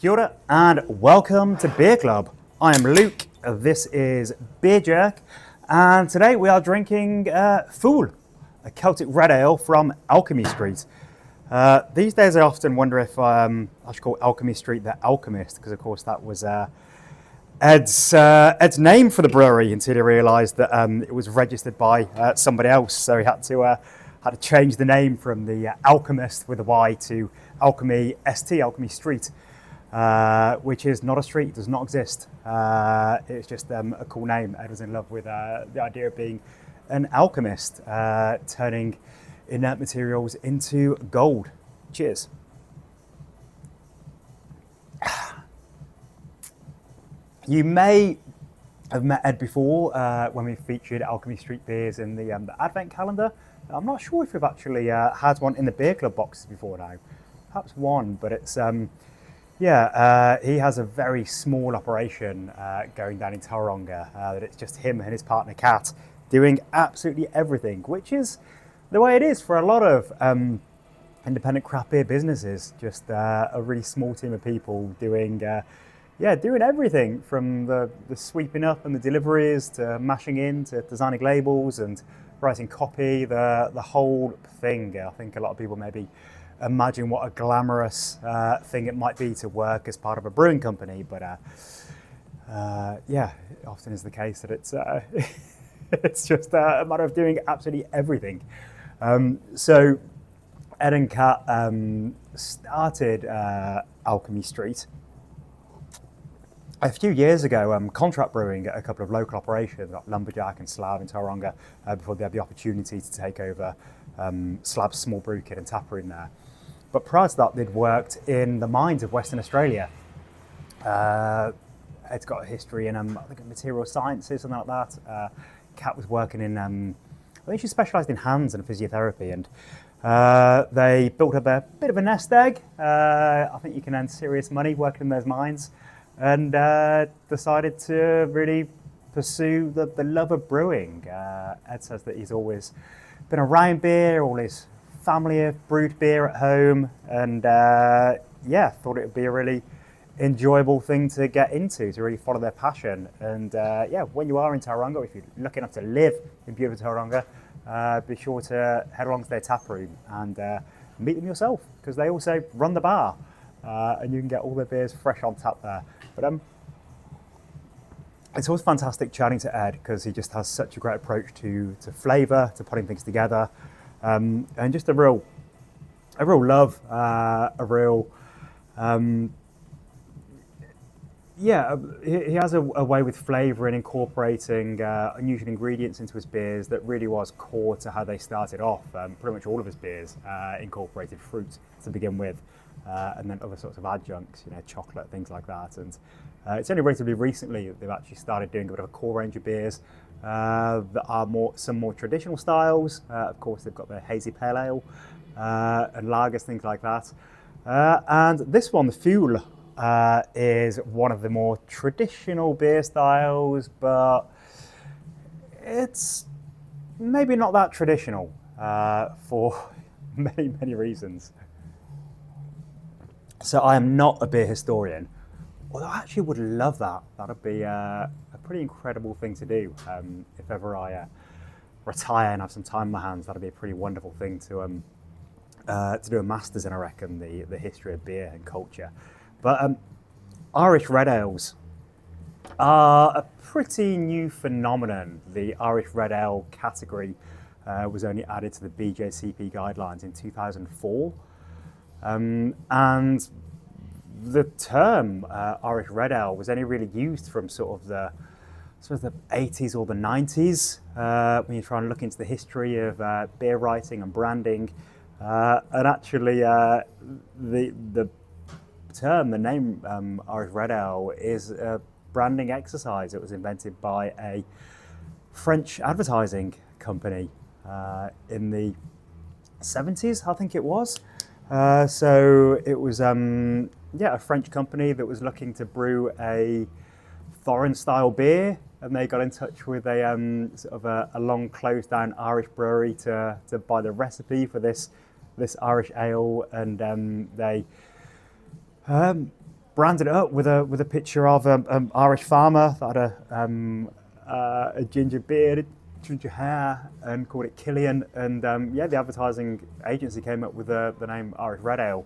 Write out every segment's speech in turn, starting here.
Kia ora and welcome to Beer Club. I am Luke, this is Beer Jerk, and today we are drinking Fuil, a Celtic red ale from Alchemy Street. These days I often wonder if I should call Alchemy Street the Alchemist, because of course that was Ed's name for the brewery until he realised that it was registered by somebody else, so he had to change the name from the Alchemist with a Y to Alchemy ST, Alchemy Street. Which is not a street, does not exist. It's just a cool name. Ed was in love with the idea of being an alchemist, turning inert materials into gold. Cheers. You may have met Ed before when we featured Alchemy Street beers in the Advent calendar. I'm not sure if we've actually had one in the Beer Club boxes before now. Perhaps one, but it's... he has a very small operation going down in Tauranga, that it's just him and his partner Kat doing absolutely everything, which is the way it is for a lot of independent craft beer businesses. Just a really small team of people doing everything from the sweeping up and the deliveries to mashing in to designing labels and writing copy, the whole thing. I think a lot of people maybe imagine what a glamorous thing it might be to work as part of a brewing company, but it often is the case that it's it's just a matter of doing absolutely everything. So Ed and Kat started Alchemy Street a few years ago, contract brewing at a couple of local operations like Lumberjack and Slab in Tauranga, before they had the opportunity to take over Slab's small brew kit and taproom there. But prior to that, they'd worked in the mines of Western Australia. Ed's got a history in, I think, material sciences, something like that. Kat was working in, I think she specialised in hands and physiotherapy, and they built up a bit of a nest egg. I think you can earn serious money working in those mines, and decided to really pursue the love of brewing. Ed says that he's always been around beer, all his family have brewed beer at home, and thought it would be a really enjoyable thing to get into, to really follow their passion. And when you are in Tauranga, if you're lucky enough to live in beautiful Tauranga, be sure to head along to their tap room and meet them yourself, because they also run the bar, and you can get all their beers fresh on tap there. But it's always fantastic chatting to Ed, because he just has such a great approach to flavour, to putting things together. And just a real love, he has a way with flavour and incorporating unusual ingredients into his beers that really was core to how they started off. Pretty much all of his beers incorporated fruit to begin with, and then other sorts of adjuncts, chocolate, things like that. And it's only relatively recently that they've actually started doing a bit of a core range of beers that are some more traditional styles. Of course, they've got their hazy pale ale and lagers, things like that. And this one, the Fuil, is one of the more traditional beer styles, but it's maybe not that traditional for many, many reasons. So I am not a beer historian, although I actually would love that. That'd be a pretty incredible thing to do. If ever I retire and have some time in my hands, that'd be a pretty wonderful thing to do a master's in, I reckon, the history of beer and culture. But Irish red ales are a pretty new phenomenon. The Irish red ale category was only added to the BJCP guidelines in 2004. And the term Irish red ale was only really used from sort of the 80s or the 90s, when you try and look into the history of beer writing and branding. And actually, the term, the name Irish red ale, is a branding exercise. It was invented by a French advertising company in the 70s, I think it was. So it was a French company that was looking to brew a foreign style beer, and they got in touch with a sort of a long closed down Irish brewery to buy the recipe for this Irish ale, and they branded it up with a picture of an Irish farmer that had a ginger beard, ginger hair, and called it Killian. And yeah, the advertising agency came up with the name Irish Red Ale.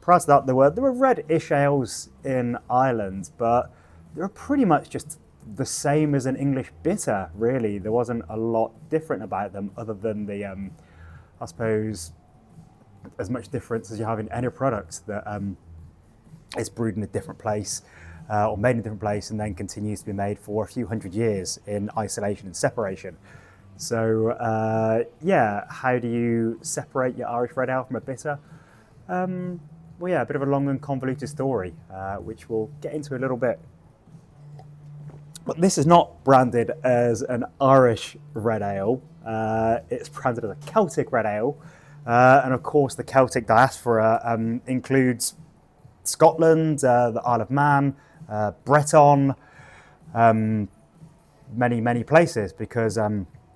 Prior to that, there were red-ish ales in Ireland, but they were pretty much just the same as an English bitter. Really, there wasn't a lot different about them, other than the, I suppose, as much difference as you have in any product that it's brewed in a different place or made in a different place, and then continues to be made for a few hundred years in isolation and separation. So yeah, how do you separate your Irish red ale from a bitter? Well, yeah, a bit of a long and convoluted story, which we'll get into a little bit. But this is not branded as an Irish red ale. It's branded as a Celtic red ale. And of course, the Celtic diaspora includes Scotland, the Isle of Man, Breton, many places, because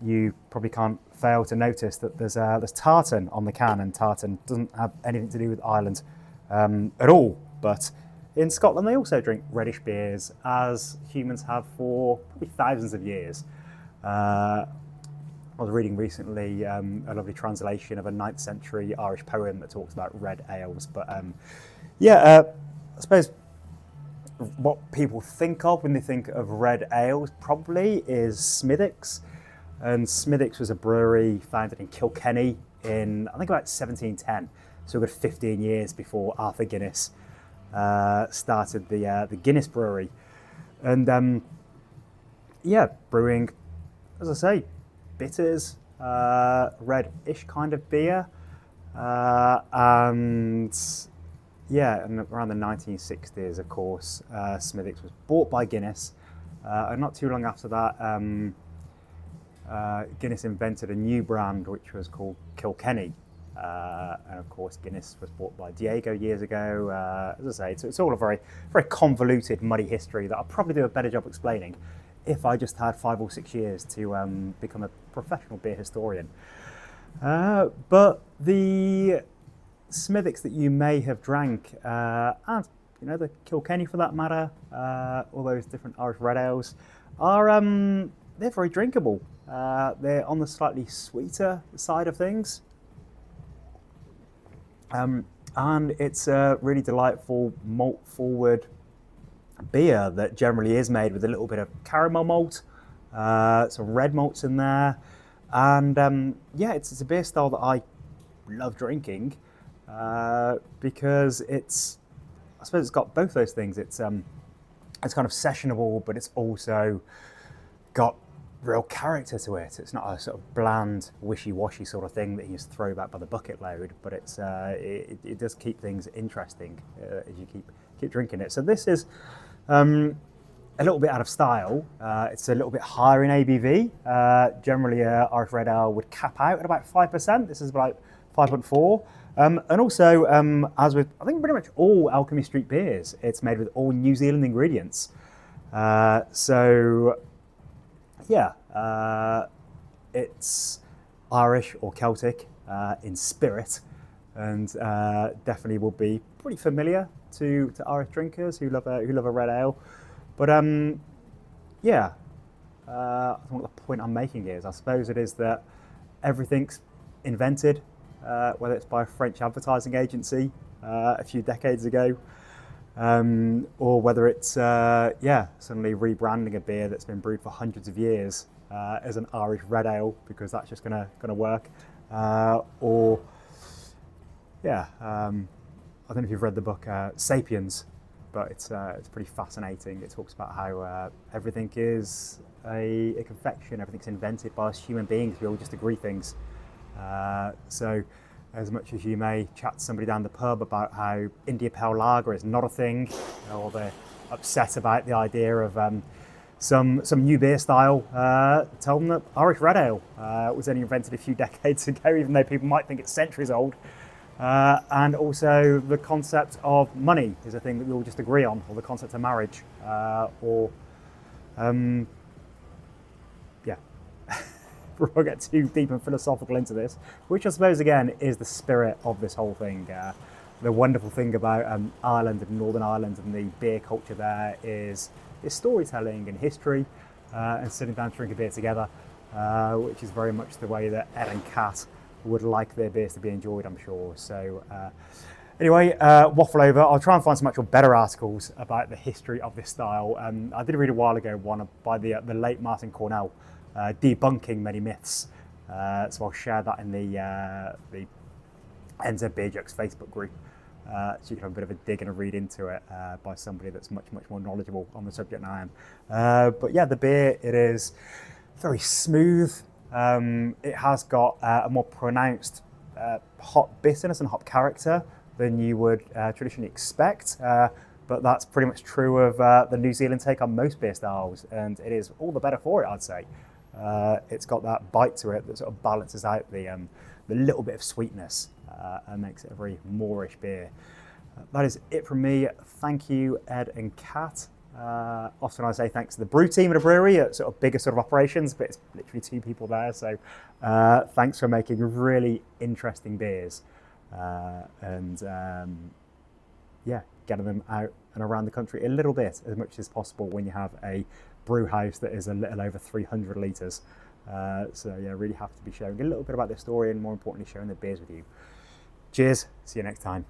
you probably can't fail to notice that there's tartan on the can, and tartan doesn't have anything to do with Ireland at all. But in Scotland, they also drink reddish beers, as humans have for probably thousands of years. I was reading recently a lovely translation of a 9th century Irish poem that talks about red ales. But yeah, I suppose what people think of when they think of red ales probably is Smithwick's. And Smithwick's was a brewery founded in Kilkenny in, I think, about 1710. So a good 15 years before Arthur Guinness started the Guinness brewery. And yeah, brewing, as I say, bitters, red-ish kind of beer. And yeah, and around the 1960s, of course, Smithwick's was bought by Guinness. And not too long after that, Guinness invented a new brand which was called Kilkenny. And of course, Guinness was bought by Diego years ago. As I say, it's all a very convoluted, muddy history that I'll probably do a better job explaining if I just had 5 or 6 years to become a professional beer historian. But the Smithwick's that you may have drank, and the Kilkenny for that matter, all those different Irish red ales, are they're very drinkable. They're on the slightly sweeter side of things. And it's a really delightful malt-forward beer that generally is made with a little bit of caramel malt, some red malts in there. And yeah, it's a beer style that I love drinking because I suppose it's got both those things. It's kind of sessionable, but it's also got real character to it. It's not a sort of bland, wishy-washy sort of thing that you just throw back by the bucket load, but it does keep things interesting as you keep drinking it. So this is a little bit out of style. It's a little bit higher in ABV. Generally, Irish Red Ale would cap out at about 5%. This is about 5.4. And also, as with, I think, pretty much all Alchemy Street beers, it's made with all New Zealand ingredients. So, yeah, it's Irish or Celtic in spirit, and definitely will be pretty familiar to Irish drinkers who love a red ale. But yeah, I think what the point I'm making is, I suppose it is that everything's invented, whether it's by a French advertising agency a few decades ago, or whether it's suddenly rebranding a beer that's been brewed for hundreds of years as an Irish red ale because that's just gonna work, or yeah, I don't know if you've read the book *Sapiens*, but it's pretty fascinating. It talks about how everything is a confection, everything's invented by us human beings. We all just agree things. So as much as you may chat to somebody down the pub about how India Pale Lager is not a thing, or they're upset about the idea of some new beer style, tell them that Irish Red Ale was only invented a few decades ago, even though people might think it's centuries old. And also the concept of money is a thing that we all just agree on, or the concept of marriage, yeah. We won't get too deep and philosophical into this, which I suppose again is the spirit of this whole thing. the wonderful thing about Ireland and Northern Ireland and the beer culture there is storytelling and history, and sitting down drinking beer together, which is very much the way that Ed and Kat would like their beers to be enjoyed, I'm sure. So anyway, waffle over. I'll try and find some actual better articles about the history of this style. I did read a while ago one by the late Martin Cornell, debunking many myths. So I'll share that in the NZ Beer Jokes Facebook group, so you can have a bit of a dig and a read into it by somebody that's much more knowledgeable on the subject than I am. But yeah, the beer, it is very smooth. It has got a more pronounced hop bitterness and hop character than you would traditionally expect. But that's pretty much true of the New Zealand take on most beer styles, and it is all the better for it, I'd say. It's got that bite to it that sort of balances out the little bit of sweetness and makes it a very moorish beer. That is it from me. Thank you, Ed and Kat. Often I say thanks to the brew team at a brewery at sort of bigger sort of operations, but it's literally 2 people there. So thanks for making really interesting beers and getting them out and around the country a little bit, as much as possible when you have a brew house that is a little over 300 litres. So yeah, really happy to be sharing a little bit about this story and more importantly sharing the beers with you. Cheers, see you next time.